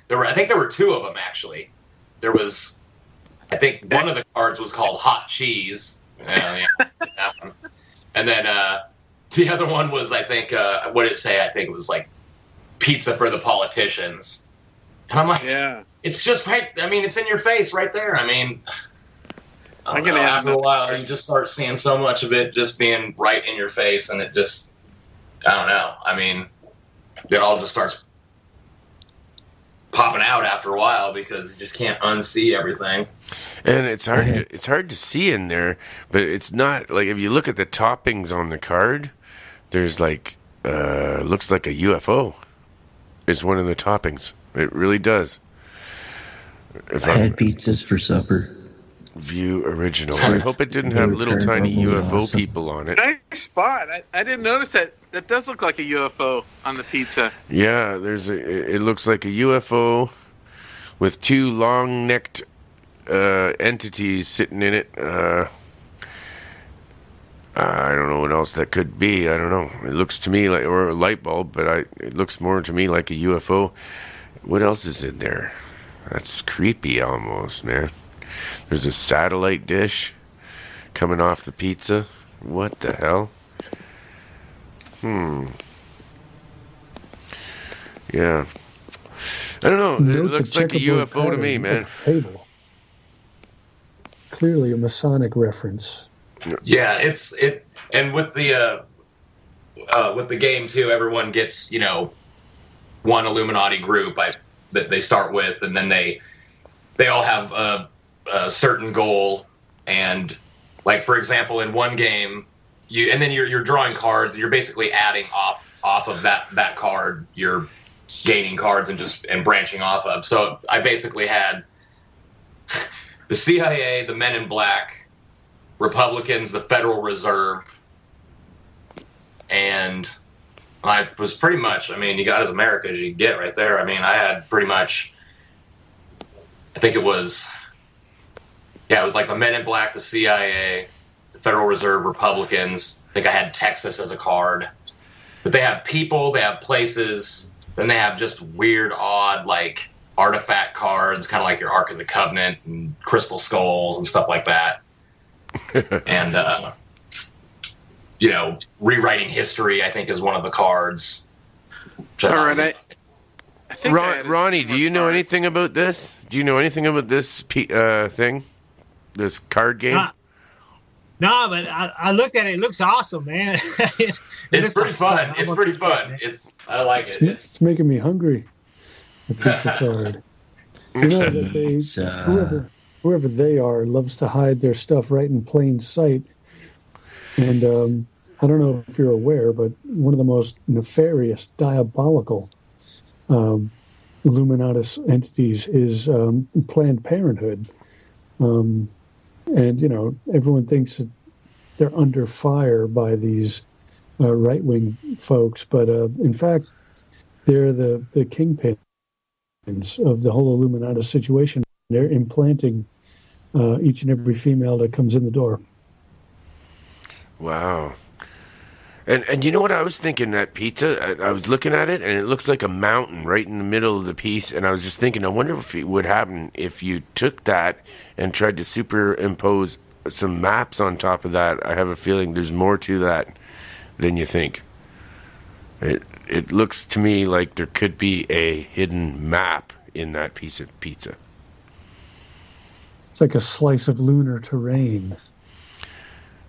I think there were two of them actually. There was, I think one of the cards was called Hot Cheese. Yeah, that one. And then the other one was, I think, what did it say? I think it was like pizza for the politicians. And I'm like, yeah, it's just right. I mean, it's in your face right there. I mean, after a while, you just start seeing so much of it just being right in your face, and it just, I don't know. I mean, it all just starts popping out after a while because you just can't unsee everything. And it's hard to see in there, but it's not like if you look at the toppings on the card, there's like looks like a UFO is one of the toppings. It really does. I had pizzas for supper. View original. I hope it didn't have little tiny UFO people on it. Nice spot. I didn't notice that. That does look like a UFO on the pizza. Yeah, it looks like a UFO with two long-necked entities sitting in it. I don't know what else that could be. I don't know. It looks to me like, or a light bulb, but it looks more to me like a UFO. What else is in there? That's creepy almost, man. There's a satellite dish coming off the pizza. What the hell? Yeah. I don't know. It looks like a UFO to me, man. Table. Clearly a Masonic reference. Yeah, and with the game too, everyone gets, one Illuminati group that they start with, and then they all have a certain goal, and like for example, in one game, you're drawing cards, and you're basically adding off of that card. You're gaining cards and branching off of. So I basically had the CIA, the Men in Black, Republicans, the Federal Reserve, and I was pretty much, you got as America as you get right there. I had pretty much, I think it was like the Men in Black, the CIA, the Federal Reserve, Republicans. I think I had Texas as a card. But they have people, they have places, then they have just weird, odd, like, artifact cards, kind of like your Ark of the Covenant and Crystal Skulls and stuff like that. And, rewriting history, I think, is one of the cards. All right. I think Ronnie, do you know anything about this? Do you know anything about this thing? This card game? No, but I looked at it. It looks awesome, man. It's pretty fun. It's pretty fun. I like it. It's making me hungry. The pizza card. You know that whoever they are loves to hide their stuff right in plain sight. And I don't know if you're aware, but one of the most nefarious, diabolical Illuminatus entities is Planned Parenthood. And, everyone thinks that they're under fire by these right-wing folks, but in fact, they're the kingpins of the whole Illuminatus situation. They're implanting each and every female that comes in the door. Wow. And you know what I was thinking, that pizza, I was looking at it, and it looks like a mountain right in the middle of the piece, and I was just thinking, I wonder if it would happen if you took that and tried to superimpose some maps on top of that. I have a feeling there's more to that than you think. It looks to me like there could be a hidden map in that piece of pizza. It's like a slice of lunar terrain.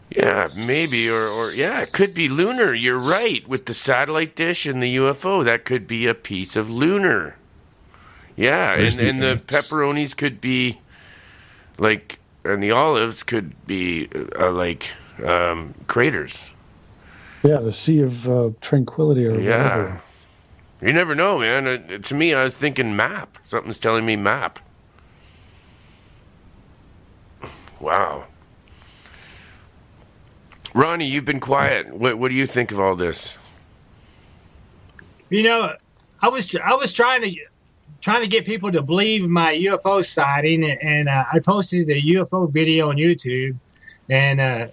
Yeah, maybe, or it could be lunar. You're right, with the satellite dish and the UFO. That could be a piece of lunar. Yeah, and the pepperonis could be like, and the olives could be like craters. Yeah, the Sea of Tranquility or whatever. You never know, man. To me, I was thinking map. Something's telling me map. Wow. Ronnie, you've been quiet. What do you think of all this? I was trying to get people to believe my UFO sighting, and I posted a UFO video on YouTube, and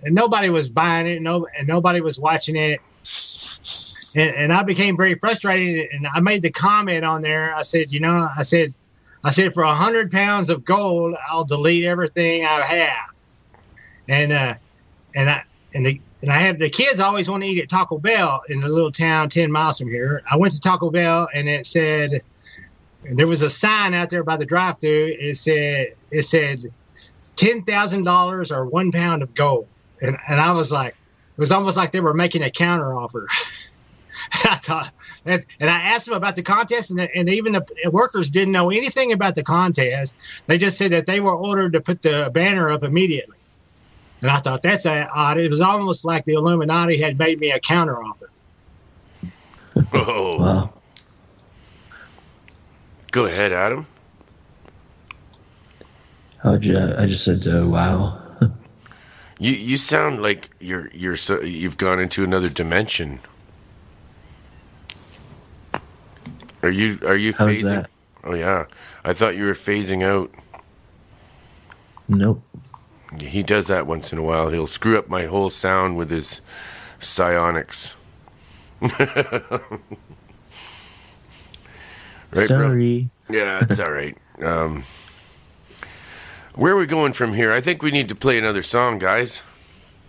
nobody was buying it, and nobody was watching it. and I became very frustrated. And I made the comment on there. I said, I said for 100 pounds of gold, I'll delete everything I have. And I have the kids always want to eat at Taco Bell in a little town 10 miles from here. I went to Taco Bell and it said, there was a sign out there by the drive-thru. It said $10,000 or 1 pound of gold. And I was like, it was almost like they were making a counter offer. I thought, and I asked them about the contest, and even the workers didn't know anything about the contest. They just said that they were ordered to put the banner up immediately. And I thought, that's odd. It was almost like the Illuminati had made me a counter offer. Oh. Wow. Go ahead, Adam. I just said, wow. You sound like you've gone into another dimension. Are you How's phasing? that? Oh yeah, I thought you were phasing out. Nope. He does that once in a while. He'll screw up my whole sound with his psionics. Right, Sorry. bro? Yeah, it's all right. Where are we going from here? I think we need to play another song, guys.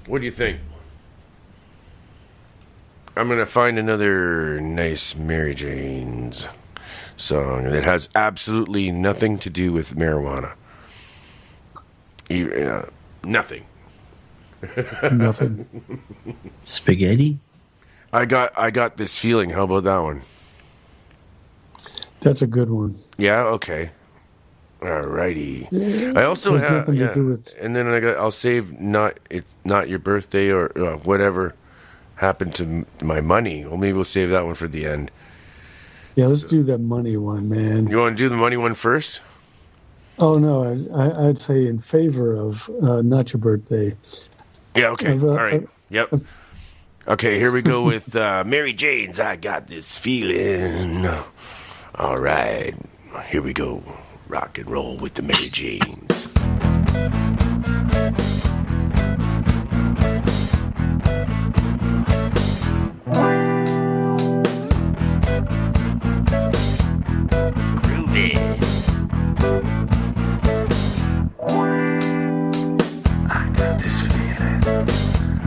What do you think? I'm going to find another nice Mary Jane's song that has absolutely nothing to do with marijuana. Nothing. Nothing. Spaghetti? I got this feeling. How about that one? That's a good one. Yeah, okay. Alrighty. I also Has have, nothing to yeah, do with- and then I'll save it's not your birthday or whatever happened to my money. Well, maybe we'll save that one for the end. Yeah, let's do that money one, man. You want to do the money one first? Oh no, I'd say in favor of not your birthday. Yeah. Okay. Of, All right. Yep. Okay. Here we go with Mary Jane's. I got this feeling. All right. Here we go. Rock and roll with the Mary Janes. Groovy. I got this feeling,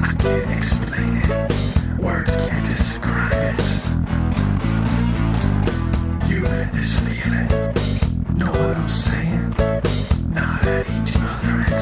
I can't explain it, words can't describe it. You had this feeling, know what I'm saying? Nod at each other and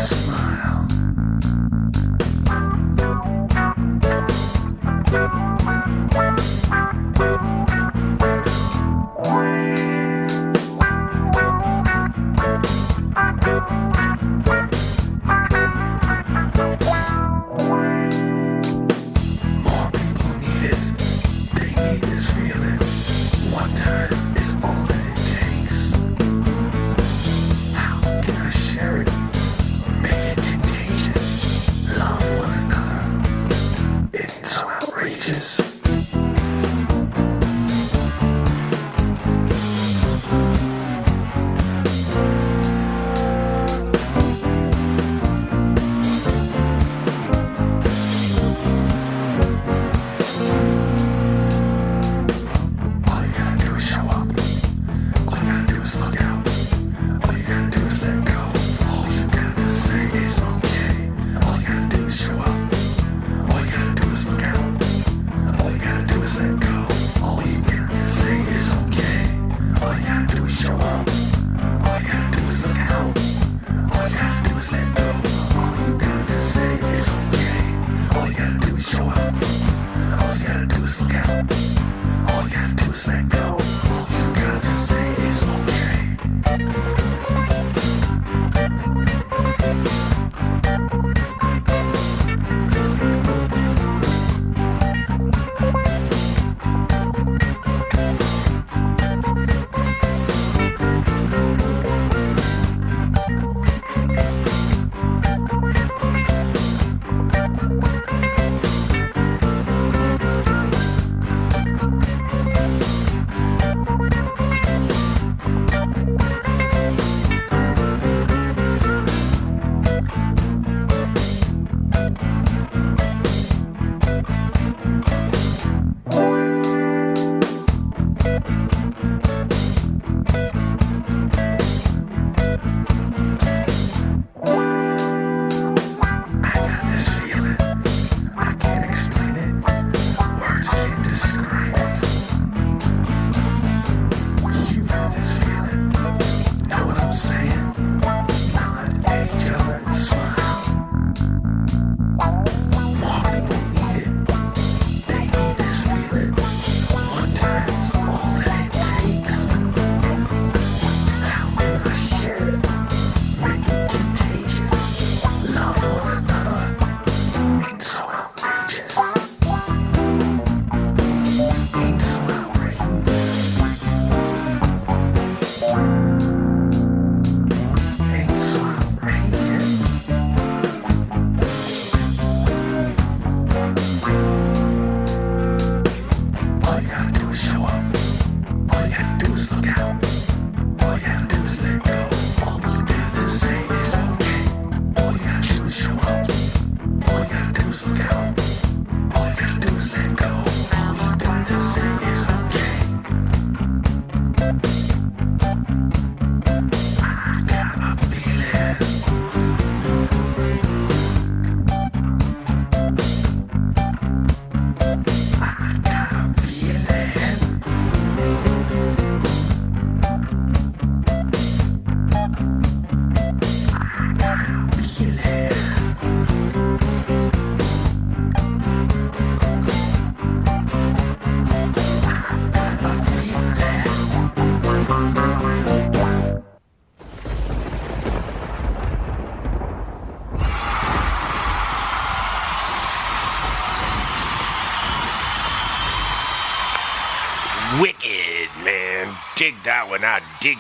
dig that one out. Dig.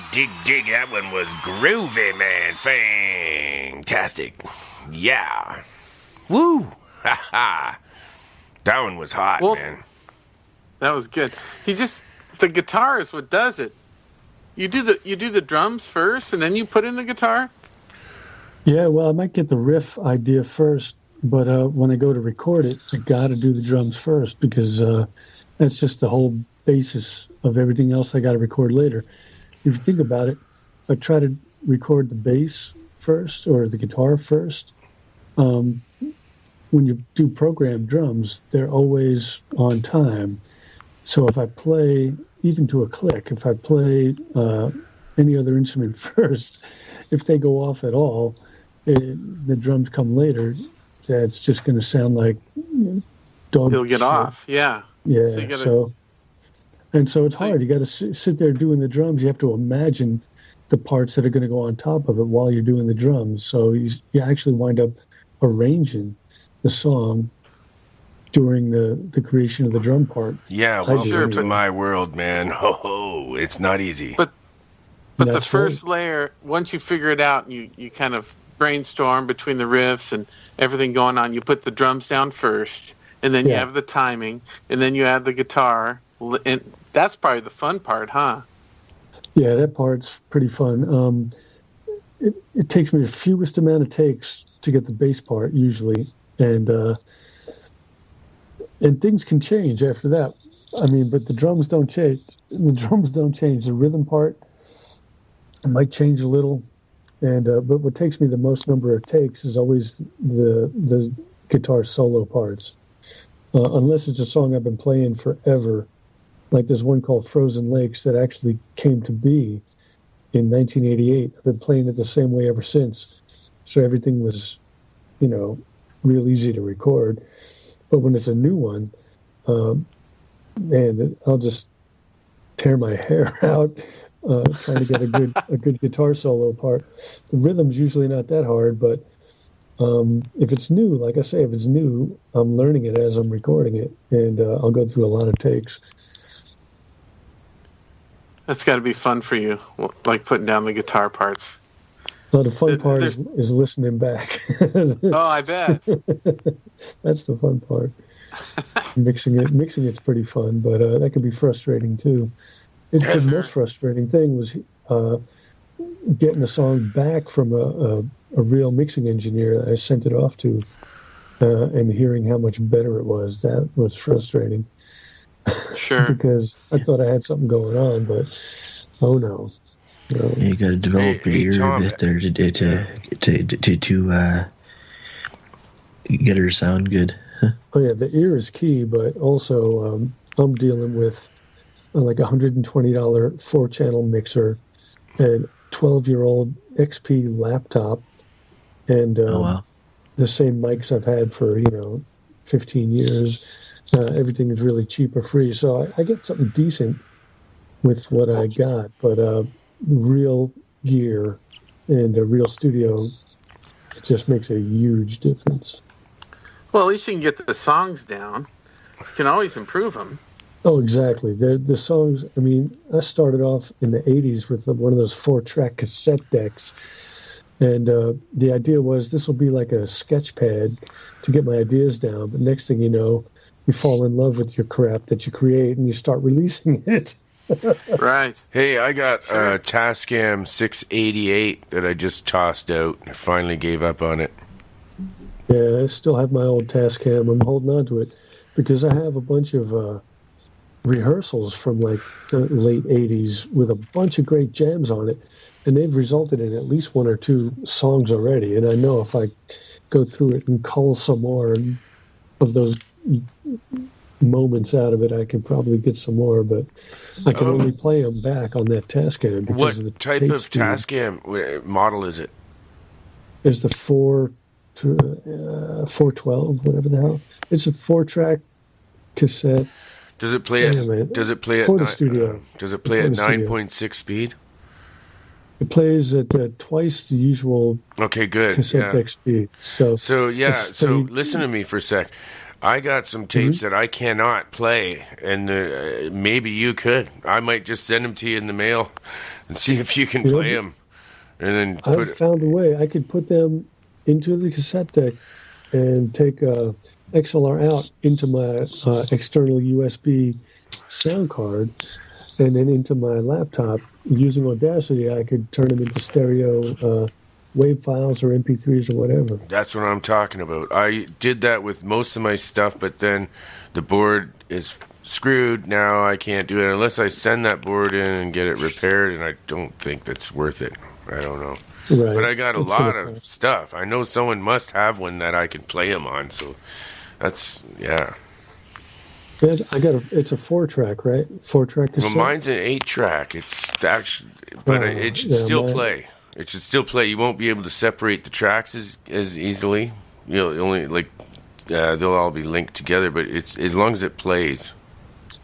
That one was groovy, man. Fantastic. Yeah. Woo. Ha ha. That one was hot, man. That was good. The guitar is what does it. You do the drums first, and then you put in the guitar. Yeah, well, I might get the riff idea first, but when I go to record it, I got to do the drums first because that's just the whole basis of everything else I got to record later. If you think about it, if I try to record the bass first or the guitar first, when you do programmed drums, they're always on time. So if I play, even to a click, if I play any other instrument first, if they go off at all, the drums come later, it's just going to sound like dog You'll get shit. off, yeah. Yeah, So so it's hard. You got to sit there doing the drums. You have to imagine the parts that are going to go on top of it while you're doing the drums. So you actually wind up arranging the song during the creation of the drum part. Yeah, welcome to my world, man. Ho, it's not easy. But the first layer, once you figure it out, and you kind of brainstorm between the riffs and everything going on, you put the drums down first, and then you have the timing, and then you add the guitar, and that's probably the fun part, huh? Yeah, that part's pretty fun. It takes me the fewest amount of takes to get the bass part usually, and things can change after that. I mean, but the drums don't change. The rhythm part might change a little, and but what takes me the most number of takes is always the guitar solo parts, unless it's a song I've been playing forever. Like there's one called Frozen Lakes that actually came to be in 1988. I've been playing it the same way ever since. So everything was, real easy to record. But when it's a new one, man, I'll just tear my hair out trying to get a good guitar solo part. The rhythm's usually not that hard, but if it's new, like I say, if it's new, I'm learning it as I'm recording it, and I'll go through a lot of takes. That's got to be fun for you, like putting down the guitar parts. Well, the fun part is listening back. Oh, I bet. That's the fun part. Mixing it's pretty fun, but that can be frustrating too. The most frustrating thing was getting a song back from a real mixing engineer that I sent it off to, and hearing how much better it was. That was frustrating. Sure. Because I thought I had something going on, but oh no. You got to develop your ear a bit there to get her to sound good. Oh yeah, the ear is key, but also I'm dealing with like $120 4-channel mixer and 12-year-old XP laptop, and the same mics I've had for 15 years. Everything is really cheap or free, so I get something decent with what I got, but real gear and a real studio, it just makes a huge difference. Well, at least you can get the songs down. You can always improve them. Oh, exactly. The songs, I mean, I started off in the 80s with one of those 4-track cassette decks, and the idea was this will be like a sketch pad to get my ideas down, but next thing you know, you fall in love with your crap that you create and you start releasing it. Right. Hey, I got a Tascam 688 that I just tossed out. I finally gave up on it. Yeah, I still have my old Tascam. I'm holding on to it because I have a bunch of rehearsals from like the late 80s with a bunch of great jams on it, and they've resulted in at least 1 or 2 songs already. And I know if I go through it and cull some more of those moments out of it, I can probably get some more, but I can only play them back on that Tascam. What type of Tascam model is it? It's the 412, whatever the hell. It's a 4-track cassette. Does it play at for the studio? Does it play at 9.6 speed? It plays at twice the usual. Okay, good. Cassette deck speed. So listen to me for a sec. I got some tapes that I cannot play, and maybe you could. I might just send them to you in the mail and see if you can play them. And then I've found a way. I could put them into the cassette deck and take XLR out into my external USB sound card, and then into my laptop. Using Audacity, I could turn them into stereo WAV files or MP3s or whatever. That's what I'm talking about. I did that with most of my stuff, but then the board is screwed. Now I can't do it unless I send that board in and get it repaired, and I don't think that's worth it. I don't know. Right. But I got a lot of stuff. I know someone must have one that I can play them on, so that's, yeah. It's a 4-track, right? 4-track cassette? Well, mine's an 8-track. It's actually, but it should still play. It should still play. You won't be able to separate the tracks as easily. You'll only they'll all be linked together. But it's as long as it plays.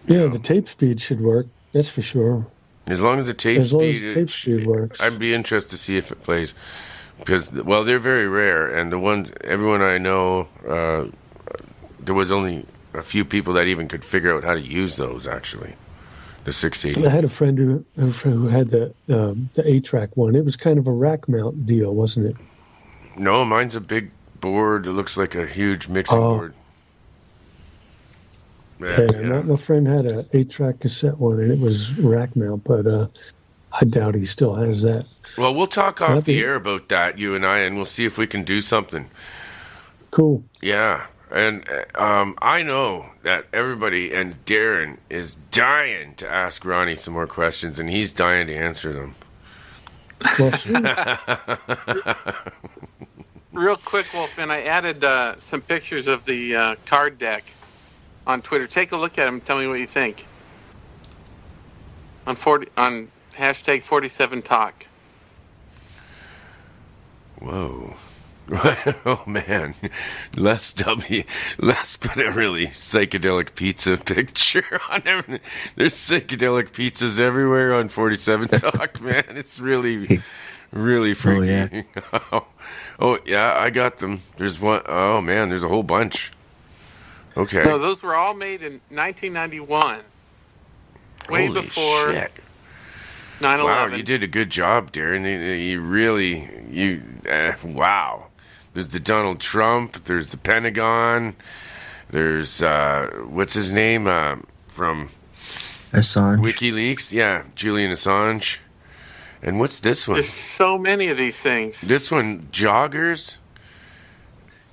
Yeah, the tape speed should work. That's for sure. As long as the tape speed works. I'd be interested to see if it plays, because they're very rare, and everyone I know, there was only a few people that even could figure out how to use those actually. The 680. I had a friend who had the 8-track one. It was kind of a rack mount deal, wasn't it? No, mine's a big board. It looks like a huge mixing board. Yeah. My friend had an 8-track cassette one, and it was rack mount, but I doubt he still has that. Well, we'll talk off the air about that, you and I, and we'll see if we can do something. Cool. Yeah. And I know that everybody and Darren is dying to ask Ronnie some more questions, and he's dying to answer them. Real quick, Wolfman, I added some pictures of the card deck on Twitter. Take a look at them and tell me what you think. On hashtag 47Talk. Whoa. Oh man, let's put a really psychedelic pizza picture on everything. There's psychedelic pizzas everywhere on 47 Talk, man. It's really freaky. Oh yeah, I got them. There's one. Oh man, there's a whole bunch. Okay. No, those were all made in 1991. Way Holy before shit. 9/11. Wow, you did a good job, Darren. Wow. There's the Donald Trump. There's the Pentagon. There's, what's his name? From Assange. WikiLeaks. Yeah, Julian Assange. And what's this one? There's so many of these things. This one, joggers.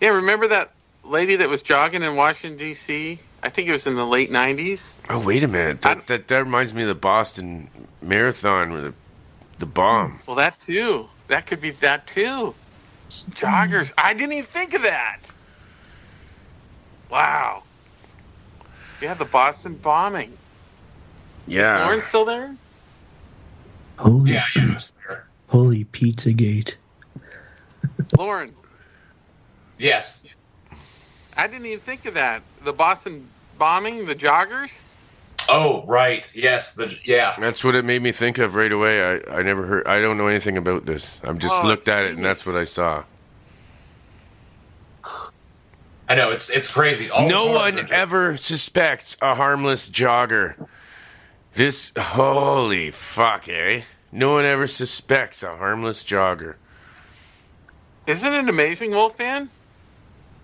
Yeah, remember that lady that was jogging in Washington, D.C.? I think it was in the late 90s. Oh, wait a minute. That reminds me of the Boston Marathon with the bomb. Well, that too. That could be that too. Joggers. I didn't even think of that. Wow. Yeah, the Boston bombing. Yeah. Is Lauren still there? Holy, Yeah, he was there. holy Pizzagate. Lauren. Yes. I didn't even think of that. The Boston bombing, the joggers? Oh, right. Yes. Yeah. That's what it made me think of right away. I never heard. I don't know anything about this. I just looked at it, and that's what I saw. I know it's crazy. No one ever suspects a harmless jogger. This holy fuck, eh? No one ever suspects a harmless jogger. Isn't it amazing, Wolfman?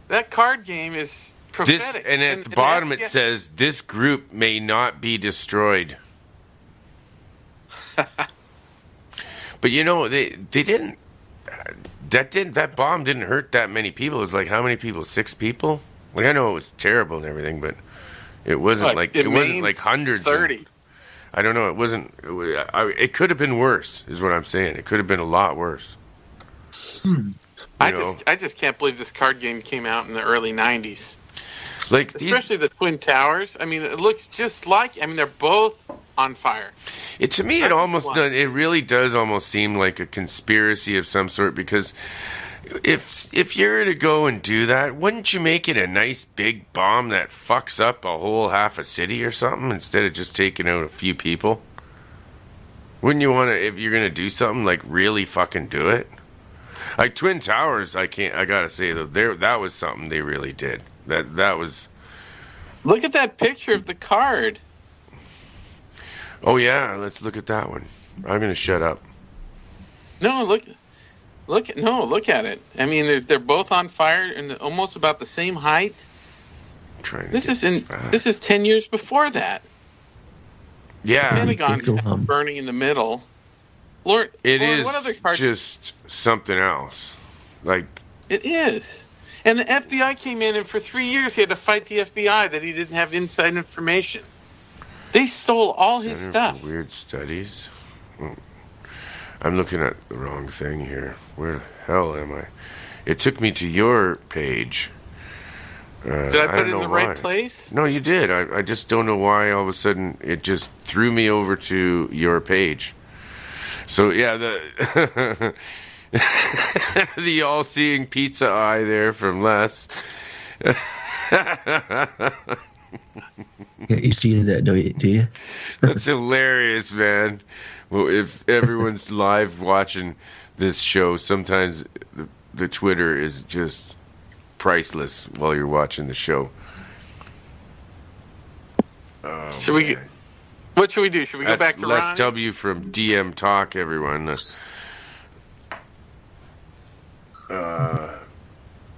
That card game is prophetic. And at the bottom it says, this group may not be destroyed. But you know, they didn't. That bomb didn't hurt that many people. It was like how many people? 6 people. Like I know it was terrible and everything, but it wasn't it wasn't like hundreds. 30. I don't know. It wasn't. It could have been worse. Is what I'm saying. It could have been a lot worse. I just can't believe this card game came out in the early 90s. Like especially the Twin Towers. I mean, it looks just like. I mean, they're both on fire. To me, it really does almost seem like a conspiracy of some sort, because if you're to go and do that, wouldn't you make it a nice big bomb that fucks up a whole half a city or something instead of just taking out a few people? Wouldn't you want to, if you're gonna do something, like really fucking do it? Like Twin Towers, I gotta say though, that was something they really did. That was. Look at that picture of the card. Oh yeah, let's look at that one. I'm gonna shut up. No, look at it. I mean, they're both on fire and almost about the same height. This is 10 years before that. Yeah, the Pentagon's burning in the middle. Lord, what other cards? Just something else. Like it is. And the FBI came in, and for 3 years he had to fight the FBI that he didn't have inside information. They stole all his stuff. Weird studies. I'm looking at the wrong thing here. Where the hell am I? It took me to your page. Did I put it in the right place? No, you did. I just don't know why all of a sudden it just threw me over to your page. So yeah, the the all-seeing pizza eye there from Les. Yeah, you see that, do you? That's hilarious, man. Well, if everyone's live watching this show, sometimes the Twitter is just priceless while you're watching the show. What should we do? Should we go back to Les Ron? W from DM Talk, everyone.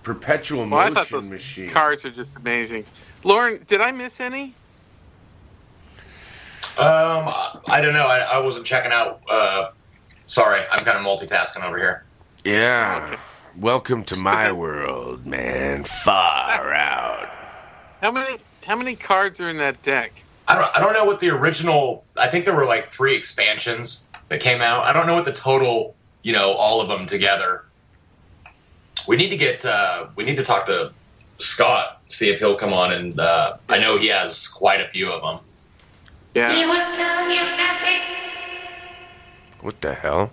Perpetual motion I thought those machine. Cards are just amazing. Lauren, did I miss any? I don't know. I wasn't checking out. Sorry, I'm kind of multitasking over here. Yeah. Okay. Welcome to my world, man. Far out. How many cards are in that deck? I don't know what the original. I think there were like 3 expansions that came out. I don't know what the total. All of them together. We need to talk to Scott, see if he'll come on, and I know he has quite a few of them. Yeah. He will tell you nothing. What the hell?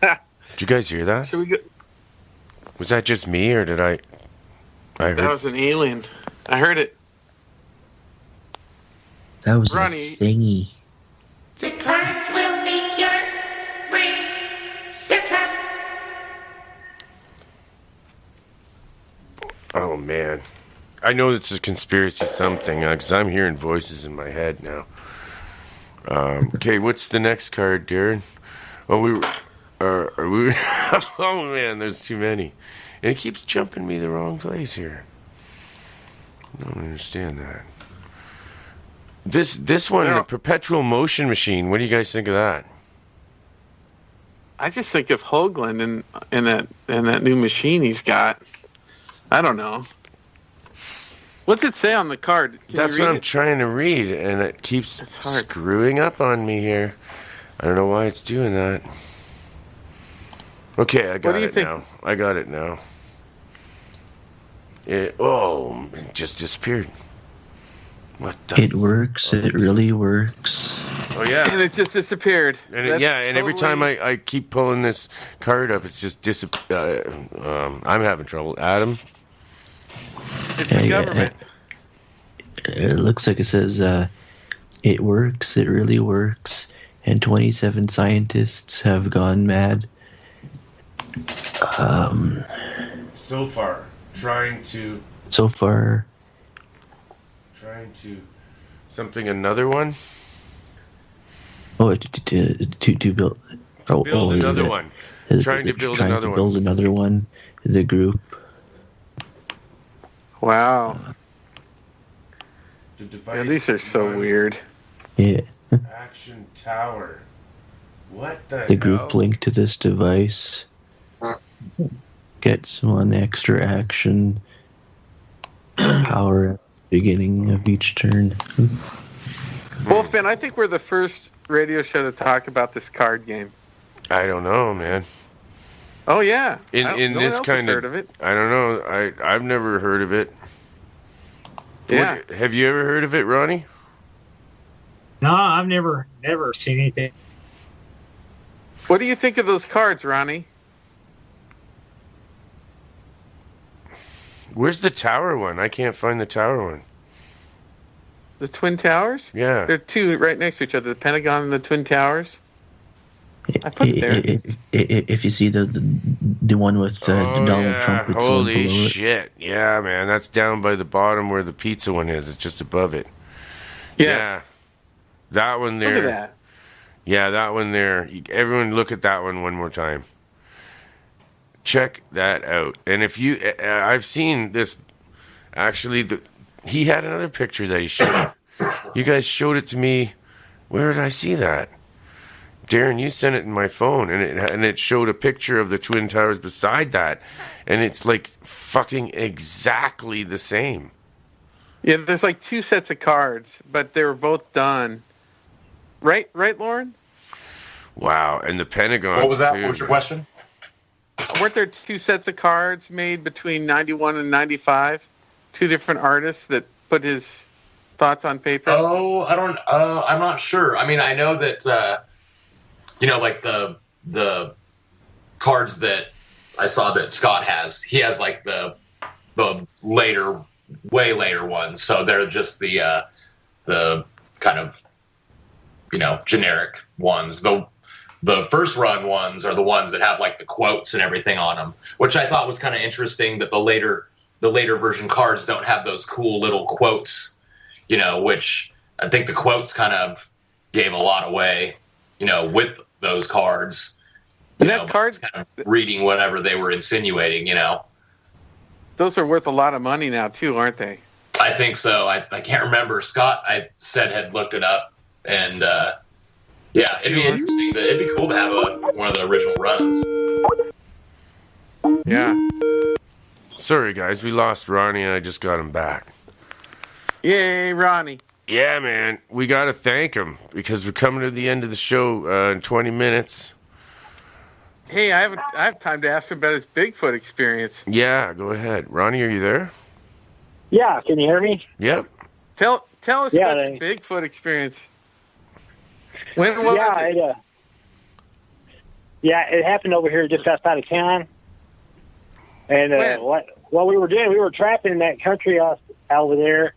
Did you guys hear that? Should we go? Was that just me, or did I heard? That was an alien. I heard it. That was Ronnie. a thingy. The cards will make your brains sit up. Oh man, I know it's a conspiracy something because I'm hearing voices in my head now. Okay, what's the next card, Darren? Oh, are we? Oh man, there's too many, and it keeps jumping me the wrong place here. I don't understand that. This one, the perpetual motion machine. What do you guys think of that? I just think of Hoagland and that new machine he's got. I don't know. What's it say on the card? That's what I'm trying to read, and it keeps screwing up on me here. I don't know why it's doing that. Okay, I got it now. I got it now. It just disappeared. What the? It works. It really works. Oh yeah. And it just disappeared. And every time I keep pulling this card up, it's just I'm having trouble. Adam? It's the government. It looks like it says, it works, it really works, and 27 scientists have gone mad. So far, trying to something another one. Oh, to build. Build another one. Trying to build another one. Build another one. The group. Wow. The device Yeah, these are so weird. Yeah. Action tower. What the The group linked to this device gets 1 extra action power at the beginning of each turn. Well, Finn, I think we're the first radio show to talk about this card game. I don't know, man. Oh yeah. In no this one else kind has heard of it. I don't know. I've never heard of it. Yeah. Have you ever heard of it, Ronnie? No, I've never seen anything. What do you think of those cards, Ronnie? Where's the tower one? I can't find the tower one. The Twin Towers? Yeah. They're 2 right next to each other, the Pentagon and the Twin Towers. I put it there. If you see the one with Donald Trump, it's holy below it. shit! Yeah, man, that's down by the bottom where the pizza one is. It's just above it. Yes. Yeah, that one there. Look at that. Yeah, that one there. Everyone, look at that one more time. Check that out. And if you, I've seen this. Actually, he had another picture that he showed. You guys showed it to me. Where did I see that? Darren, you sent it in my phone, and it showed a picture of the Twin Towers beside that, and it's like fucking exactly the same. Yeah, there's like two sets of cards, but they were both done. Right, Lauren? Wow, and the Pentagon. What was that? Too. What was your question? Weren't there two sets of cards made between 91 and 95? Two different artists that put his thoughts on paper? Oh, I'm not sure. I mean, I know that, like the cards that I saw that Scott has, he has like the later, way later ones. So they're just the kind of, generic ones. The first run ones are the ones that have like the quotes and everything on them, which I thought was kind of interesting that the later version cards don't have those cool little quotes, which I think the quotes kind of gave a lot away, with those cards. And that card's kind of reading whatever they were insinuating, Those are worth a lot of money now too, aren't they? I think so. I can't remember. Scott, I said, had looked it up, and yeah, it'd be interesting. It'd be cool to have one of the original runs. Yeah. Sorry, guys, we lost Ronnie, and I just got him back. Yay, Ronnie. Yeah, man, we got to thank him because we're coming to the end of the show in 20 minutes. Hey, I have time to ask him about his Bigfoot experience. Yeah, go ahead. Ronnie, are you there? Yeah, can you hear me? Yep. Tell us about your Bigfoot experience. When was it? It happened over here just outside of town. And what we were doing, we were trapping in that country over there,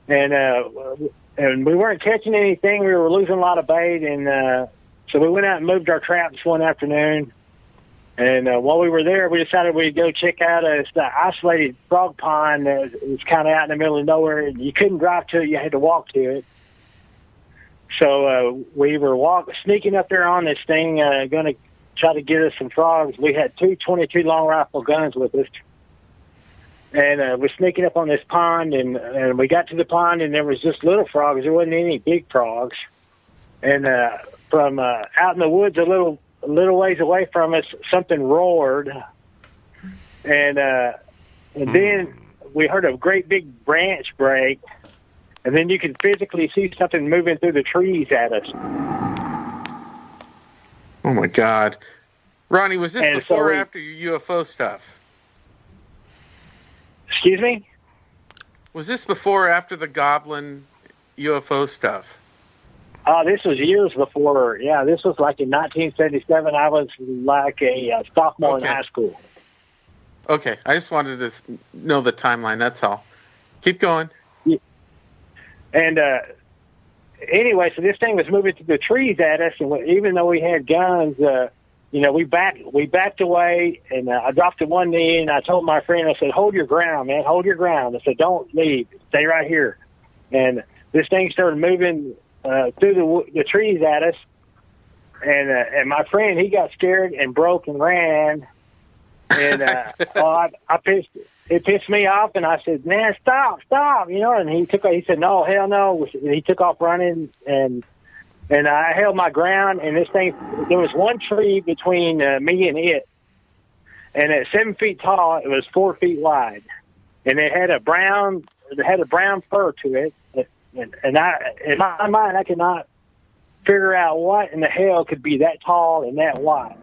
and we weren't catching anything. We were losing a lot of bait, and so we went out and moved our traps one afternoon. And while we were there, we decided we'd go check out an isolated frog pond that was kind of out in the middle of nowhere. You couldn't drive to it; you had to walk to it. So we were sneaking up there on this thing, going to try to get us some frogs. We had two 22 long rifle guns with us. And we're sneaking up on this pond, and we got to the pond, and there was just little frogs. There wasn't any big frogs. And from out in the woods a little ways away from us, something roared. And then we heard a great big branch break. And then you could physically see something moving through the trees at us. Oh, my God. Ronnie, was this before or after your UFO stuff? Excuse me? Was this before or after the Goblin UFO stuff? This was years before. Yeah, this was like in 1977. I was like a sophomore in high school. Okay, I just wanted to know the timeline, that's all. Keep going. Yeah. And anyway, so this thing was moving through the trees at us, and even though we had guns, we backed away, and I dropped to one knee, and I told my friend, I said, "Hold your ground, man, hold your ground." I said, "Don't leave, stay right here." And this thing started moving through the trees at us, and my friend, he got scared and broke and ran, and it pissed me off, and I said, "Man, stop, and he said, "No, hell no," and he took off running, and I held my ground, and this thing, there was one tree between me and it, and at 7 feet tall, it was 4 feet wide, and it had a brown fur to it, and I, in my mind, I could not figure out what in the hell could be that tall and that wide.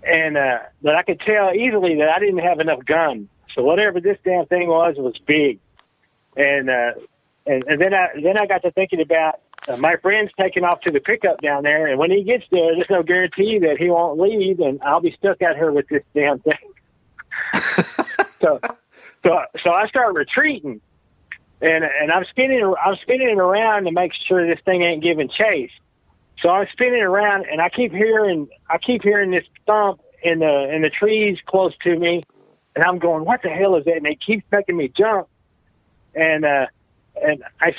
And but I could tell easily that I didn't have enough gun. So whatever this damn thing was big. And then I got to thinking about my friend's taking off to the pickup down there, and when he gets there, there's no guarantee that he won't leave, and I'll be stuck out here with this damn thing. so I start retreating, and I'm spinning around to make sure this thing ain't giving chase. So I'm spinning around, and I keep hearing this thump in the trees close to me, and I'm going, what the hell is that? And it keeps making me jump. And I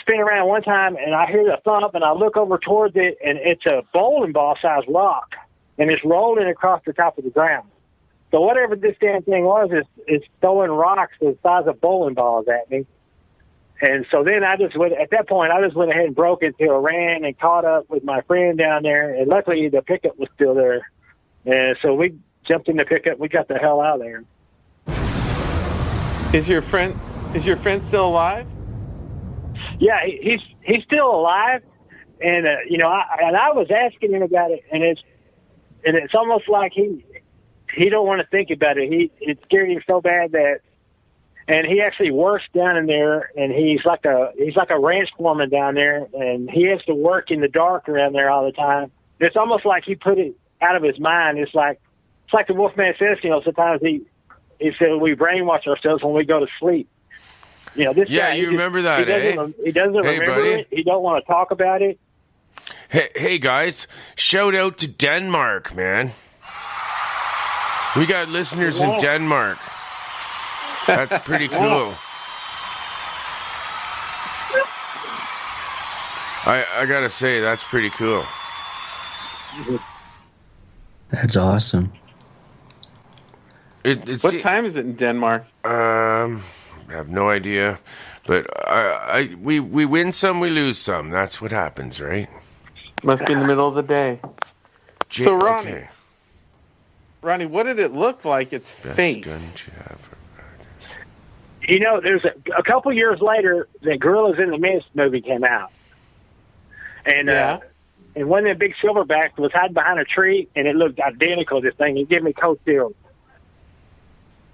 spin around one time, and I hear the thump, and I look over towards it, and it's a bowling ball sized rock, and it's rolling across the top of the ground. So whatever this damn thing was, is throwing rocks the size of bowling balls at me. And so then at that point, I just went ahead and broke into a ran and caught up with my friend down there. And luckily the pickup was still there. And so we jumped in the pickup. We got the hell out of there. Is your friend still alive? Yeah, he's still alive. And, I was asking him about it, and it's almost like he don't want to think about it. It scared him so bad that, and he actually works down in there, and he's like a ranch foreman down there, and he has to work in the dark around there all the time. It's almost like he put it out of his mind. It's like the Wolfman says, sometimes he said we brainwash ourselves when we go to sleep. This guy, you remember that, he doesn't remember buddy. it. He don't want to talk about it. Hey guys, shout out to Denmark, man. We got listeners in Denmark. That's pretty cool. I gotta say, that's pretty cool. That's awesome. What time is it in Denmark? I have no idea, but we win some, we lose some. That's what happens, right? Must be in the middle of the day. So Ronnie, okay. Ronnie, what did it look like? Its face. Gun you have. There's a couple years later, the Gorillas in the Mist movie came out. And and one of the big silverbacks was hiding behind a tree, and it looked identical to this thing. It gave me cold chills.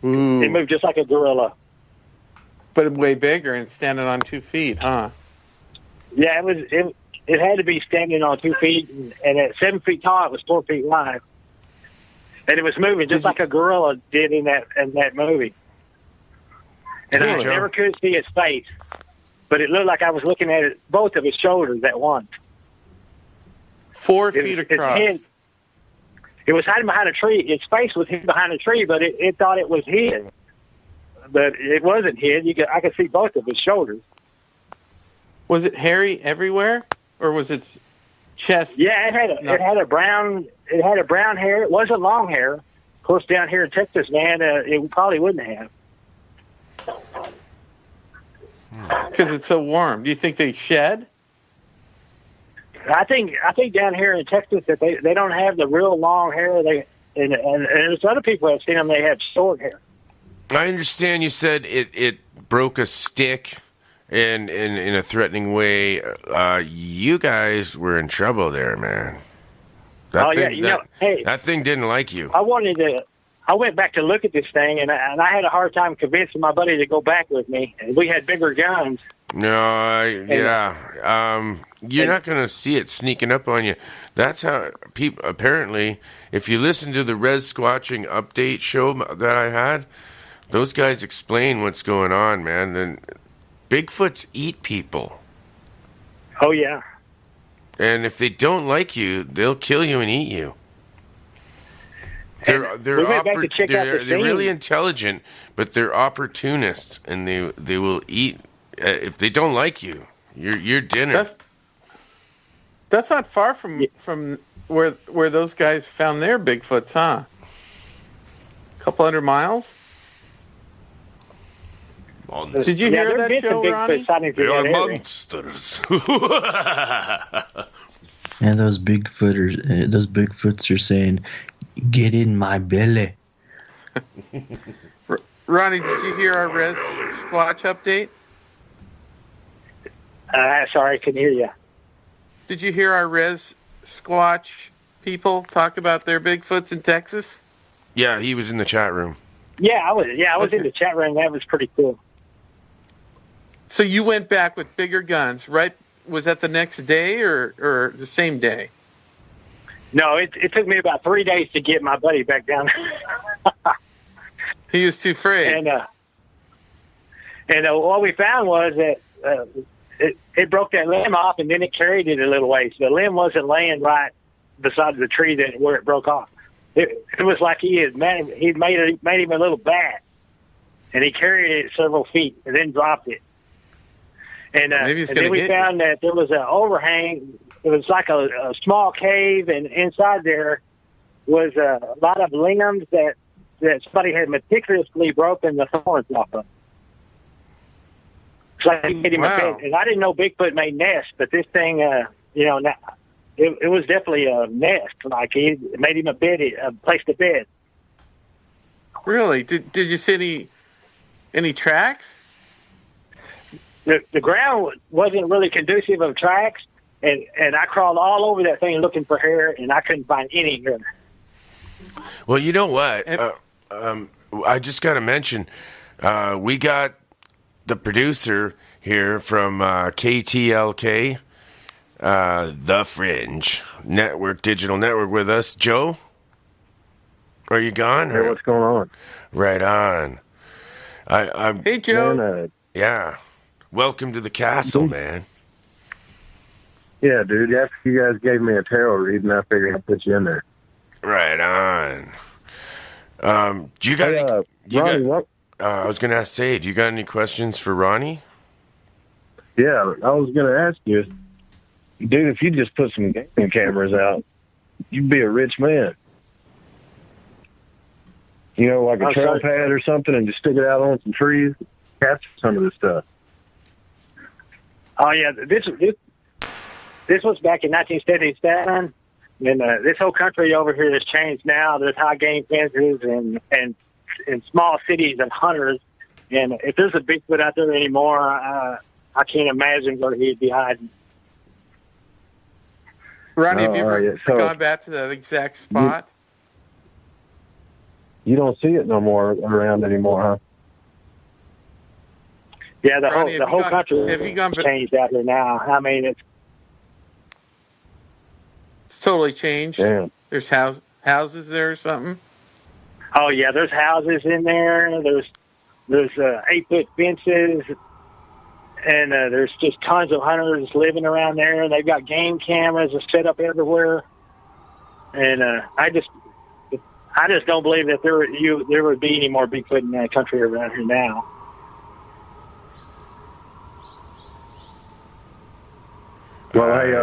It moved just like a gorilla. But way bigger and standing on 2 feet, huh? Yeah, it had to be standing on 2 feet, and at 7 feet tall, it was 4 feet wide. And it was moving just like a gorilla did in that movie. And I never could see its face, but it looked like I was looking at both of his shoulders at once. 4 feet across. It was hiding behind a tree. Its face was hidden behind a tree, but it thought it was hid. But it wasn't hid. I could see both of his shoulders. Was it hairy everywhere, or was its chest? Yeah, it had a brown hair. It wasn't long hair. Of course, down here in Texas, man, it probably wouldn't have. Because it's so warm. Do you think they shed? I think down here in Texas that they don't have the real long hair. And there's other people that have seen them. They have short hair. I understand you said it broke a stick and in a threatening way. You guys were in trouble there, man. That thing didn't like you. I went back to look at this thing, and I had a hard time convincing my buddy to go back with me. And we had bigger guns. No, you're not going to see it sneaking up on you. That's how people, apparently, if you listen to the Res Squatching update show that I had, those guys explain what's going on, man. And Bigfoots eat people. Oh, yeah. And if they don't like you, they'll kill you and eat you. They're really intelligent, but they're opportunists, and they will eat. If they don't like you, you're dinner. That's not far from where those guys found their Bigfoots, huh? A couple 100 miles. Monsters. Did you hear that show, Ronnie? They are monsters. And those Bigfoots are saying, "Get in my belly." Ronnie, did you hear our Res Squatch update? Sorry, I couldn't hear you. Did you hear our Res Squatch people talk about their Bigfoots in Texas? Yeah, he was in the chat room. Yeah, I was okay. In the chat room. That was pretty cool. So you went back with bigger guns, right? Was that the next day or the same day? No, it took me about 3 days to get my buddy back down. He was too afraid. And what we found was that it broke that limb off, and then it carried it a little ways. The limb wasn't laying right beside the tree where it broke off. It was like he'd made him a little bat, and he carried it several feet and then dropped it. And then we found that there was an overhang. It was like a small cave, and inside there was a lot of limbs that somebody had meticulously broken the thorns off of. So I made him a bed, and I didn't know Bigfoot made nests, but this thing, it was definitely a nest. Like he made him a place to bed. Really? Did you see any tracks? The ground wasn't really conducive of tracks, and I crawled all over that thing looking for hair, and I couldn't find any hair. Well, you know what? I just got to mention, we got the producer here from KTLK, The Fringe Network, Digital Network, with us. Joe, are you gone? Hey, what's going on? Right on. Hey, Joe. Man, yeah. Welcome to the castle, man. Yeah, dude. After you guys gave me a tarot reading, I figured I'd put you in there. Right on. Do you got any? Ronnie, what? I was going to ask Sage, you got any questions for Ronnie? Yeah, I was going to ask you, dude, if you just put some gaming cameras out, you'd be a rich man. You know, like a trail pad or something, and just stick it out on some trees, capture some of this stuff. Oh yeah, this was back in 1977, and this whole country over here has changed now. There's high game fences and in small cities and hunters, and if there's a Bigfoot out there anymore, I can't imagine where he'd be hiding. Ronnie, have you ever gone back to that exact spot? You don't see it no more around anymore, huh? Yeah, the Ronnie, whole country has changed out here now. I mean, it's totally changed. Damn. There's houses there or something. Oh yeah, there's houses in there. There's 8-foot fences, and there's just tons of hunters living around there. They've got game cameras set up everywhere, and I just don't believe that there would be any more Bigfoot in that country around here now. Well, hey,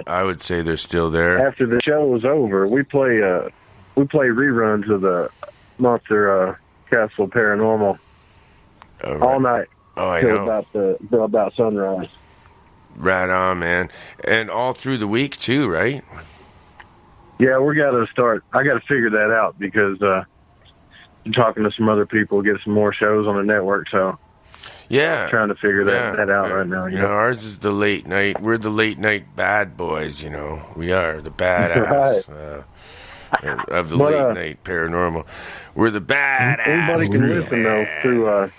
I would say they're still there. After the show was over, we play reruns of the Monster Castle Paranormal all night. Oh, I know. Till about sunrise. Right on, man. And all through the week too, right? Yeah, I got to figure that out because I'm talking to some other people, get some more shows on the network. So yeah, trying to figure that out right now. You know, ours is the late night. We're the late night bad boys. You know, we are the badass of the late night paranormal. We're the badass. Anybody can listen though through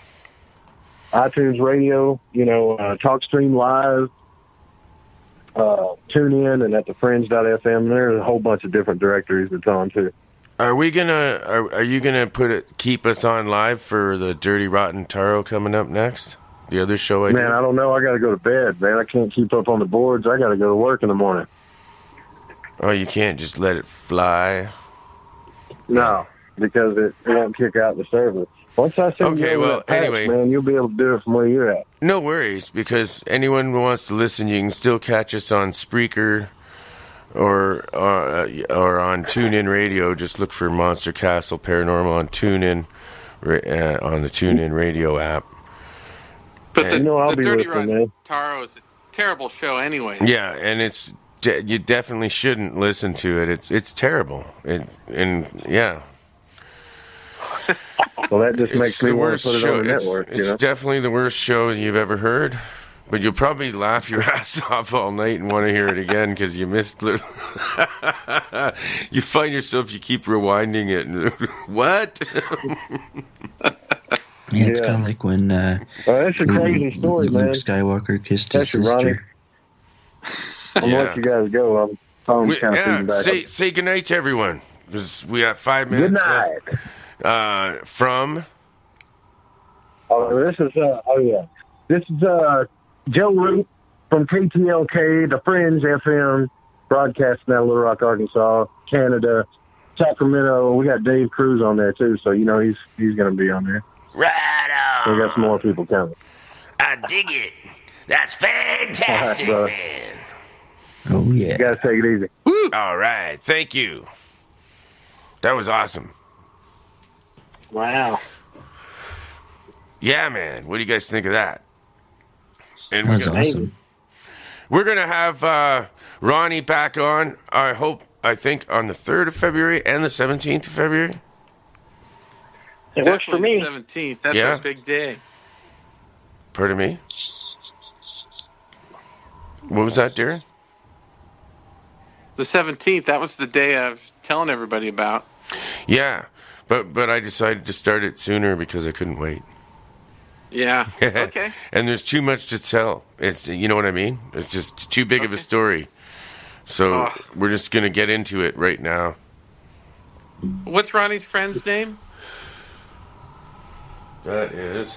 iTunes Radio. You know, TalkStream Live. Tune in and at thefringe.fm. There's a whole bunch of different directories it's on too. Are you gonna keep us on live for the Dirty Rotten Taro coming up next? The other show I don't know. I got to go to bed, man. I can't keep up on the boards. I got to go to work in the morning. Oh, you can't just let it fly? No, because it won't kick out the server. Once I send anyway, man, you'll be able to do it from where you're at. No worries, because anyone who wants to listen, you can still catch us on Spreaker or on TuneIn Radio. Just look for Monster Castle Paranormal on TuneIn on the TuneIn Radio app. But the Dirty Rotten Taro is a terrible show anyway. Yeah, and you definitely shouldn't listen to it. It's terrible. Yeah. Well, that just makes me want to put it on the network. It's definitely the worst show you've ever heard. But you'll probably laugh your ass off all night and want to hear it again because you missed it. You find yourself, you keep rewinding it. What? Yeah, it's kind of like when that's a crazy story, Luke man. Skywalker kissed his sister. I'm gonna let you guys go. Say goodnight to everyone because we got 5 minutes. Good night. From? This is Joe Root from KTLK, the Fringe FM, broadcasting out of Little Rock, Arkansas, Canada, Sacramento. We got Dave Cruz on there too, so you know he's going to be on there. Right on. We got some more people coming. I dig it. That's fantastic, All right, man. Oh, yeah. You guys take it easy. All right. Thank you. That was awesome. Wow. Yeah, man. What do you guys think of that? And That was awesome. we're going to have Ronnie back on, I think, on the 3rd of February and the 17th of February. It works for me. 17th. That's Yeah. a big day. Pardon me? What was that, Darren? The 17th. That was the day I was telling everybody about. Yeah, but I decided to start it sooner because I couldn't wait. Yeah. Okay. And there's too much to tell. It's, you know what I mean? It's just too big of a Okay. story. So Oh. we're just going to get into it right now. What's Ronnie's friend's name? That is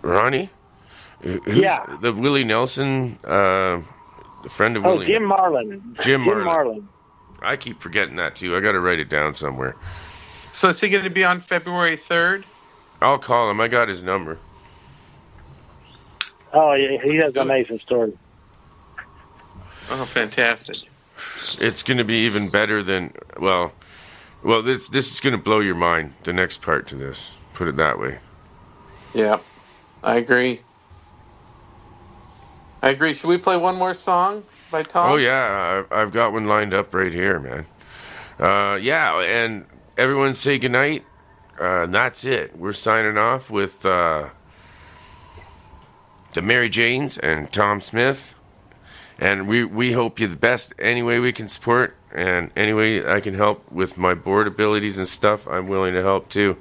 Ronnie? Who's Yeah. The Willie Nelson, the friend of Oh, Willie. Jim Marlin. Jim Marlin. Marlin. I keep forgetting that too. I got to write it down somewhere. So is he going to be on February 3rd? I'll call him. I got his number. Oh, yeah, he has an amazing story. Oh, fantastic. It's going to be even better than well. This is going to blow your mind. The next part to this, put it that way. Yeah, I agree. Should we play one more song by Tom? Oh yeah, I've got one lined up right here, man. Yeah, and everyone say goodnight. And that's it. We're signing off with the Mary Janes and Tom Smith. And we hope you the best any way we can support, and any way I can help with my board abilities and stuff, I'm willing to help too,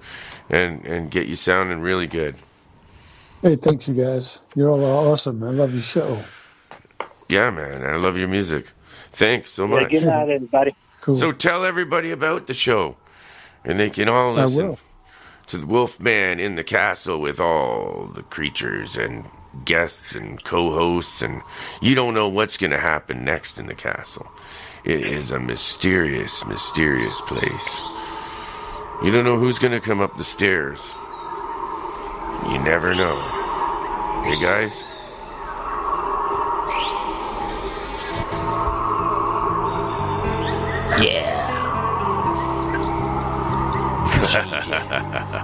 and get you sounding really good. Hey, thanks, you guys. You're all awesome. I love your show. Yeah, man, I love your music. Thanks so Yeah, much. good night, everybody. Cool. So tell everybody about the show, and they can all I listen will. to the Wolfman in the Castle with all the creatures and guests and co-hosts, and you don't know what's going to happen next in the castle. It is a mysterious, mysterious place. You don't know who's going to come up the stairs. You never know. Hey, guys.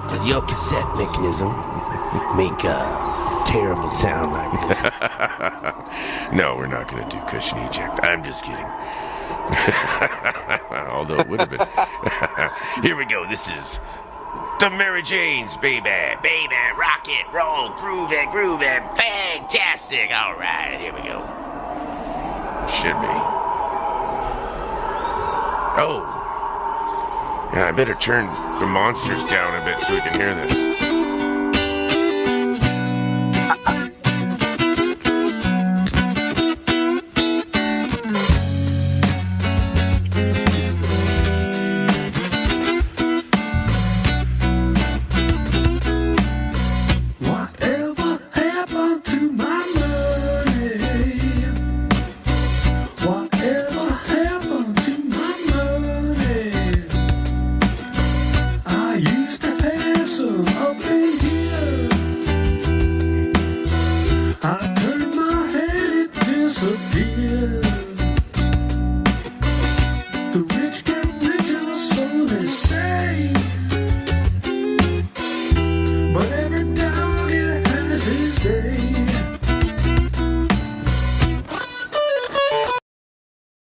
Does your cassette mechanism make a terrible sound like this? No, we're not going to do cushion eject. I'm just kidding. Although it would have been. Here we go. This is the Mary Janes, baby. Baby, rock it, roll, groove it, fantastic. All right, here we go. Should be. Oh. Yeah, I better turn the monsters down a bit so we can hear this.